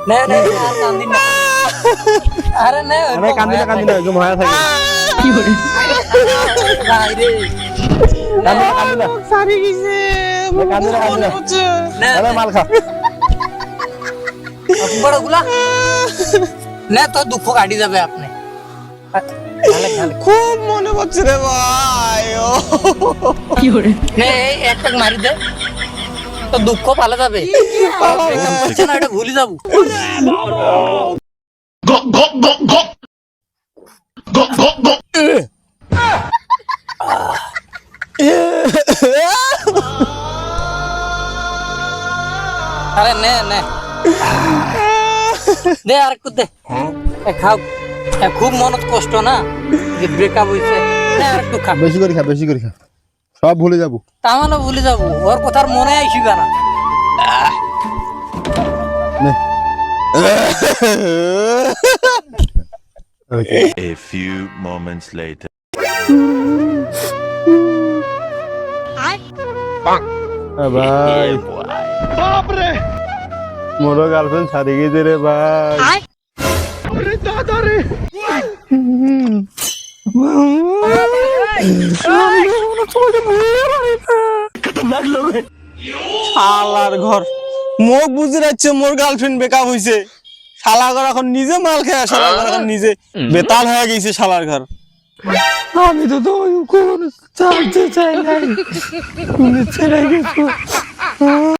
নে নে আর কান্দিন না আরে নে আরে কান্দি না জম হয়ে থাকে কি করে ভাই রে কান্দি না সারি গেছে কান্দি না নে আরে মাল খা বড় গুলা নে তো দুঃখ কাটি যাবে আপনি খুব মনে পড়ছে রে ভাই কি করে নে এই একটা মারি দে তো দুঃখ পালা যাবে হচ্ছে না এটা ভুলে যাবো আরে নে নে দে আর একটু দে খাও খুব মনত কষ্ট না যে ব্রেকআপ হয়েছে নে আর একটু খা বেশি করে খা সব ভুলে যাবো তা মানে ভুলে যাবো ওর কথার মনে আইসিবে না নে A few moments later. ভাই বাপরে মোর গার্লফ্রেন্ড ছাড়ি গেছে রে ভাই শালার ঘর মুখ বুঝে যাচ্ছে মোর গার্লফ্রেন্ড বেকআপ হইছে শালা ঘর এখন নিজে মাল খায় শালা ঘর এখন নিজে বেতাল হয়ে গেছে শালার ঘর আমি তো কোন চাইতে চাই নাই তুমি ছেড়ে গেছো